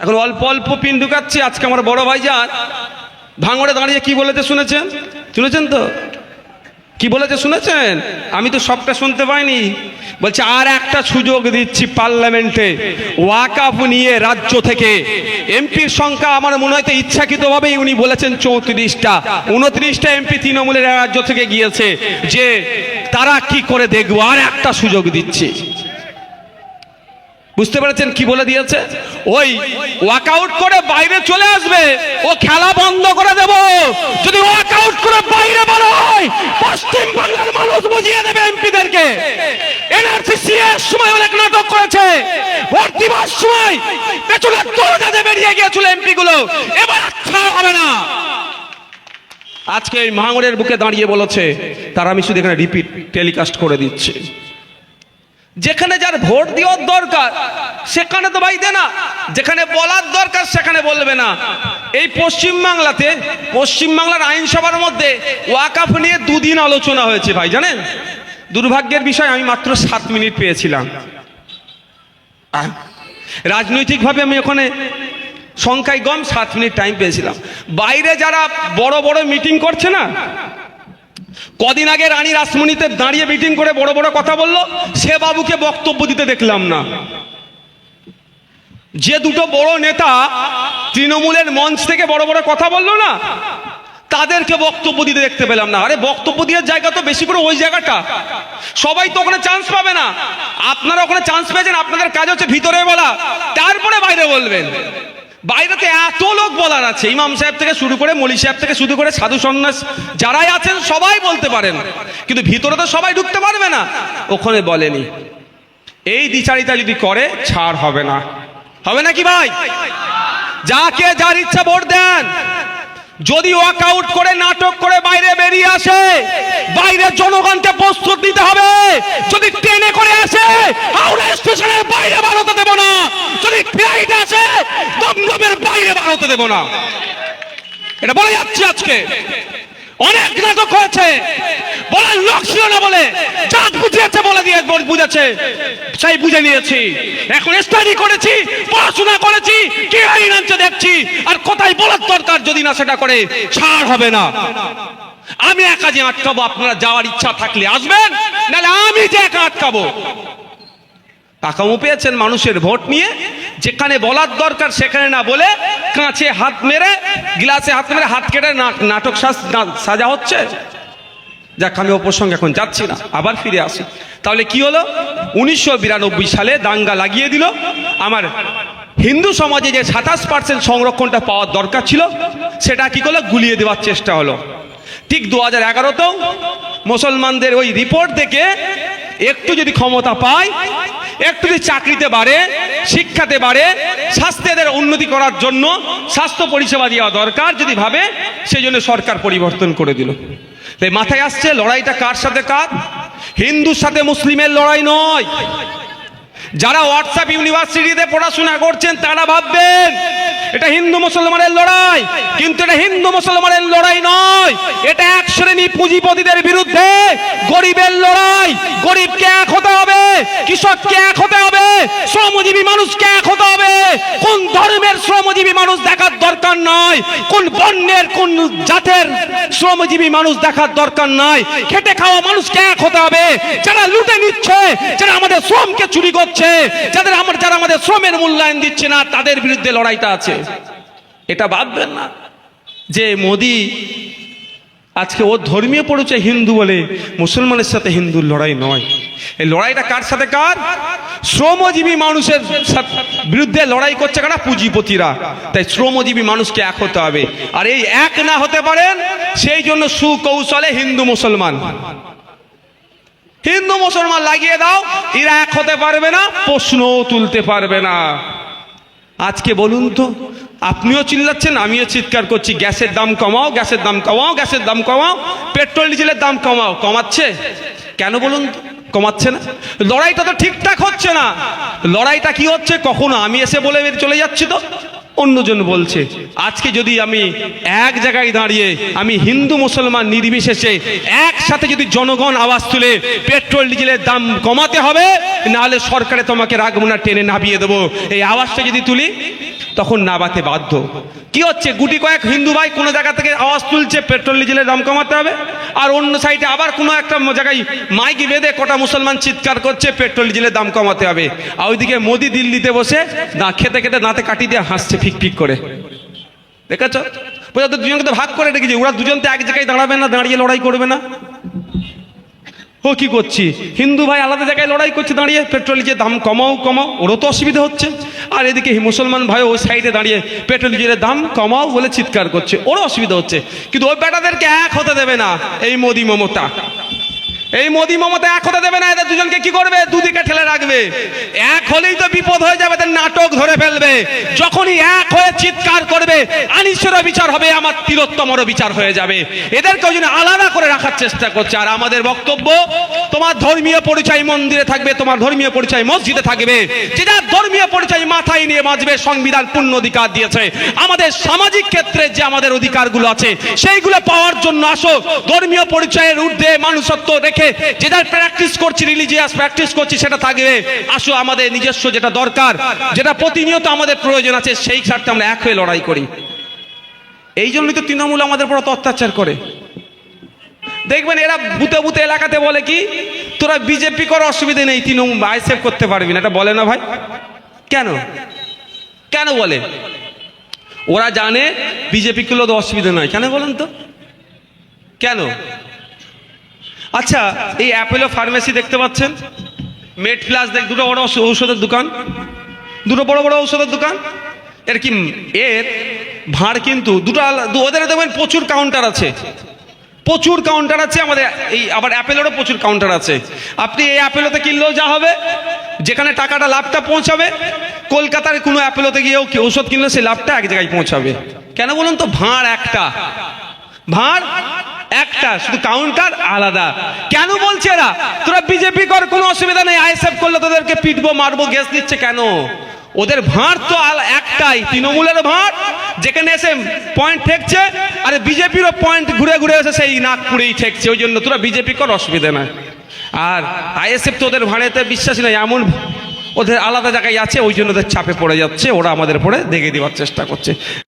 এখন অল্প অল্প পিন ঢুকাচ্ছি। আজকে আমার বড় ভাইজান ভাঙড়ে দাঁড়িয়ে কি বলেছে শুনেছেন? শুনেছেন তো কি বলেছে? শুনেছেন? আমি তো সবটা শুনতে পাইনি। বলছে আর একটা সুযোগ দিচ্ছি পার্লামেন্টে ওয়াকফ নিয়ে রাজ্য থেকে এমপির সংখ্যা আমার মনে হয় তো ইচ্ছাকৃতভাবেই উনি বলেছেন 34টা, 29টা এমপি তৃণমূলের রাজ্য থেকে গিয়েছে যে তারা কি করে দেখবো, আর একটা সুযোগ দিচ্ছি। বুঝতে পেরেছেন কি বলে দিয়েছে? ওই ওয়াকআউট করে বাইরে চলে আসবে, ও খেলা বন্ধ করে দেব। যদি ওয়াকআউট করে বাইরে বলা হয় পশ্চিম বাংলার মানুষ বুঝিয়ে দেবে এমপিদেরকে। এনআরসি এর সময় অনেক নাটক করেছে, ভোট দিবার সময় পেছনে দরজাতে বেরিয়ে গিয়েছিল এমপি গুলো, এবার ছাড় হবে না। আজকে এই ভাঙড়ের বুকে দাঁড়িয়ে বলেছে, তার আমি শুধু এখানে রিপিট টেলিকাস্ট করে দিচ্ছি। যেখানে যার ভোট দেওয়ার দরকার সেখানে তো ভাই দে না, যেখানে বলার দরকার সেখানে বলবে না। এই পশ্চিমবাংলাতে পশ্চিমবাংলার আইনসভার মধ্যে ওয়াকফ নিয়ে 2 দিন আলোচনা হয়েছে ভাই, জানেন? দুর্ভাগ্যের বিষয় আমি মাত্র 7 মিনিট পেয়েছিলাম। রাজনৈতিকভাবে আমি ওখানে সংখ্যায় কম, 7 মিনিট টাইম পেয়েছিলাম। বাইরে যারা বড় বড় মিটিং করছে না, কদিন আগে রানী রাসমণিতে দাঁড়িয়ে মিটিং করে বড় বড় কথা বললো, সে বাবুকে বক্তব্য দিতে দেখলাম না। যে দুটো বড় নেতা তৃণমূলের মঞ্চ থেকে বড় বড় কথা বললো না, তাদেরকে বক্তব্য দিতে দেখতে পেলাম না। আরে বক্তব্য দেওয়ার জায়গা তো বেশি করে ওই জায়গাটা, সবাই তো ওখানে চান্স পাবে না। আপনারা ওখানে চান্স পেয়েছেন, আপনাদের কাজ হচ্ছে ভিতরে বলা, তারপরে বাইরে বলবেন। বাইরেতে এত লোক বলার আছে, ইমাম সাহেব থেকে শুরু করে মলি সাহেব থেকে শুরু করে সাধু সন্ন্যাস যারাই আছেন সবাই বলতে পারেন, কিন্তু ভিতরে তো সবাই ঢুকতে পারবে না। ওখানে বলেনি। এই দ্বিচারিতা যদি করে ছাড় হবে না, হবে নাকি ভাই? যাকে যার ইচ্ছা ভোট দেন। যদি ওয়াকআউট করে নাটক করে বাইরে বেরিয়ে আসে, বাইরে জনগণকে প্রস্তুত নিতে হবে। যদি ট্রেনে করে আসে হাওড়া স্টেশনের বাইরে বার হতে দেব না, যদি ফ্লাইটে আসে দমদমের বাইরে বার হতে দেব না। এটা বলে যাচ্ছি। আজকে অনেক নাটক হয়েছে, বলার লোক ছিল না বলে যা বুঝিয়েছে বলে দিয়ে বুঝেছে, সেই বুঝে নিয়েছি। এখন স্টাডি করেছি, পড়াশোনা করেছি, কি আইন আনছে দেখছি, আর কোথায় বলার দরকার যদি না সেটা করে ছাড় হবে না। আমি একা যে আটকাবো, আপনারা যাওয়ার ইচ্ছা থাকলে আসবেন, নাহলে আমি যে একা আটকাবো। টাকাও পেয়েছেন মানুষের ভোট নিয়ে, যেখানে বলার দরকার সেখানে না বলে কাঁচে হাত মেরে, গ্লাসে হাত মেরে হাত কেটে নাটক সাজা হচ্ছে। যাক, আমি ও প্রসঙ্গে এখন যাচ্ছি না, আবার ফিরে আসি। তাহলে কি হলো? 1992 সালে দাঙ্গা লাগিয়ে দিল। আমার হিন্দু সমাজে যে 27% সংরক্ষণটা পাওয়ার দরকার ছিল সেটা কি করলো? গুলিয়ে দেওয়ার চেষ্টা হলো। ঠিক 2011তেও মুসলমানদের ওই রিপোর্ট দেখে একটু যদি ক্ষমতা পায়, একটু যদি চাকরিতে বাড়ে, শিক্ষাতে বাড়ে, স্বাস্থ্যের উন্নতি করার জন্য স্বাস্থ্য পরিষেবা দেওয়া দরকার যদি ভাবে, সেই জন্য সরকার পরিবর্তন করে দিল। তাই মাথায় আসছে লড়াইটা কার সাথে? কার? হিন্দুর সাথে মুসলিমের লড়াই নয়। যারা হোয়াটসঅ্যাপ ইউনিভার্সিটিতে পড়াশোনা করছেন তারা ভাববেন এটা হিন্দু মুসলমানের লড়াই, কিন্তু এটা হিন্দু মুসলমানের লড়াই নয়। এটা এক শ্রেণী পুঁজিপতিদের বিরুদ্ধে গরিবের লড়াই। গরিবকে এক হতে হবে, কৃষককে এক হতে হবে, শ্রমজীবী মানুষকে এক হতে হবে। কোন ধর্মের শ্রমজীবী মানুষ দেখার দরকার নয়, কোন বর্ণের কোন জাতের শ্রমজীবী মানুষ দেখার দরকার নয়। খেটে খাওয়া মানুষকে এক হতে হবে। যারা লুটে নিচ্ছে, যারা আমাদের শ্রমকে চুরি করছে, যারা আমাদের শ্রমের মূল্যায়ন দিচ্ছে না, তাদের বিরুদ্ধে লড়াইটা আছে। এটা ভাববেন না যে মোদি আজকে ও ধর্মীয় পরিচয় হিন্দু বলে মুসলমানের সাথে হিন্দুর লড়াই নয়। এই লড়াইটা কার সাথে? কার? শ্রমজীবী মানুষের বিরুদ্ধে লড়াই করছে কারা? পুঁজিপতিরা। তাই শ্রমজীবী মানুষকে এক হতে হবে। আর এই এক না হতে পারেন, সেই জন্য সুকৌশলে হিন্দু মুসলমান লাগিয়ে দাও, এরা এক হতে পারবে না, প্রশ্নও তুলতে পারবে না। আজকে বলুন তো, আপনিও চিল্লাচ্ছেন, আমিও চিৎকার করছি, গ্যাসের দাম কমাও, গ্যাসের দাম কমাও, গ্যাসের দাম কমাও, পেট্রোল ডিজেলের দাম কমাও। কমাচ্ছে কেন বলুন তো? কমাচ্ছে না। লড়াইটা তো ঠিকঠাক হচ্ছে না। লড়াইটা কি হচ্ছে? কখনো আমি এসে বলে চলে যাচ্ছি তো অন্যজন বলছে। আজকে যদি আমি এক জায়গায় দাঁড়িয়ে, আমি হিন্দু মুসলমান নির্বিশেষে একসাথে যদি জনগণ আওয়াজ তুলে পেট্রোল ডিজেলের দাম কমাতে হবে, নাহলে সরকারে তোমাকে রাখবো না, টেনে নামিয়ে দেবো, এই আওয়াজটা যদি তুলি, তখন নাবাতে বাধ্য। কি হচ্ছে, গুটি কয়েক হিন্দু ভাই কোনো জায়গা থেকে আওয়াজ তুলছে পেট্রোল ডিজেলের দাম কমাতে হবে, আর অন্য সাইডে আবার কোনো একটা জায়গায় মাইক বেঁধে কটা মুসলমান চিৎকার করছে পেট্রোল ডিজেলের দাম কমাতে হবে, আর ওইদিকে মোদি দিল্লিতে বসে খেতে খেতে দাঁতে কাটি দিয়ে হাসছে ফিক ফিক করে। দেখেছ, বোঝা তো দুজনকে তো ভাগ করে রেখেছি, ওরা দুজন তো এক জায়গায় দাঁড়াবে না, দাঁড়িয়ে লড়াই করবে না। ও কি করছি, হিন্দু ভাই আলাদা জায়গায় লড়াই করছে দাঁড়িয়ে পেট্রোল ডিজেলের দাম কমাও কমাও, ওরও তো অসুবিধা হচ্ছে, আর এদিকে মুসলমান ভাই ওই সাইডে দাঁড়িয়ে পেট্রোল ডিজেলের দাম কমাও বলে চিৎকার করছে, ওরও অসুবিধা হচ্ছে। কিন্তু ওই বেটাদেরকে এক হতে দেবে না এই মোদি মমতা, এই মোদি মমতা এক হতে দেবে না। এদের দুজনকে কি করবে, দুদিকে ঠেলে রাখবে। এক হলেই তো বিপদ হয়ে যাবে, এদের নাটক ধরে ফেলবে। যখনই এক হয়ে চিৎকার করবে আনিসেরও বিচার হবে, আমার তিলোত্তমেরও বিচার হয়ে যাবে। এদেরকে ওই জন্য আলাদা করে রাখার চেষ্টা করছে। আর আমাদের বক্তব্য, তোমার ধর্মীয় পরিচয় মন্দিরে থাকবে, তোমার ধর্মীয় পরিচয় মসজিদে থাকবে, যেটা ধর্মীয় পরিচয় মাথায় নিয়ে বাঁচবে। সংবিধান পূর্ণ অধিকার দিয়েছে, আমাদের সামাজিক ক্ষেত্রে যে আমাদের অধিকারগুলো আছে সেইগুলো পাওয়ার জন্য আসো। ধর্মীয় পরিচয়ের ঊর্ধ্বে মানুষত্ব রেখে যেটা প্র্যাকটিস করছি, রিলিজিয়াস প্র্যাকটিস করছি, সেটা থাকবে। আসো আমাদের নিজস্ব যেটা দরকার, যেটা প্রতিনিয়ত আমাদের প্রয়োজন আছে, সেই স্বার্থে আমরা এক হয়ে লড়াই করি। এই জন্যই তো তৃণমূল আমাদের উপর অত্যাচার করে। দেখবেন এরা বুতে বুতে এলাকাতে বলে কি, তোরা বিজেপি কর, অসুবিধা নেই, তৃণমূল আইসেফ করতে পারবি না। এটা বলে না ভাই, কেন কেন বলে? ওরা জানে বিজেপি করলে তো অসুবিধা নয়, কেন বলেন তো, কেন? আচ্ছা, এই অ্যাপোলো ফার্মেসি দেখতে পাচ্ছেন, মেড প্লাস, দেখ দুটো বড় ঔষধের দোকান, দুটো বড় বড় ঔষধের দোকান। এর কি, এর ভাঁড় কিন্তু দুটো, ওদের দেখবেন প্রচুর কাউন্টার আছে, প্রচুর কাউন্টার আছে। আমাদের এই আবার অ্যাপেলোরও প্রচুর কাউন্টার আছে। আপনি এই অ্যাপেলোতে কিনলেও যা হবে, যেখানে টাকাটা লাভটা পৌঁছাবে, কলকাতার কোনো অ্যাপেলোতে গিয়েও ঔষধ কিনলে সেই লাভটা এক জায়গায় পৌঁছাবে। কেন বলুন তো, ভাঁড় একটা, ভাঁড় একটা, শুধু কাউন্টার আলাদা। কেন বলছে এরা তোরা বিজেপি কর, কোনো অসুবিধা নেই, আইএসএফ করলে তোদেরকে পিটবো মারবো, গ্যাস দিচ্ছে কেন? ওদের ভাঁড় তো একটাই, তৃণমূলের ভাঁড়, যেখানে এসে পয়েন্ট ঠেকছে, আর বিজেপিরও পয়েন্ট ঘুরে ঘুরে এসে সেই নাগপুরেই ঠেকছে। ওই জন্য তোরা বিজেপি কর, অসুবিধা নাই। আর আইএসএফ তো ওদের ভাঁড়েতে বিশ্বাসী নয়, এমন ওদের আলাদা জায়গায় আছে, ওই জন্য ওদের চাপে পড়ে যাচ্ছে, ওরা আমাদের পরে দেখে দেওয়ার চেষ্টা করছে।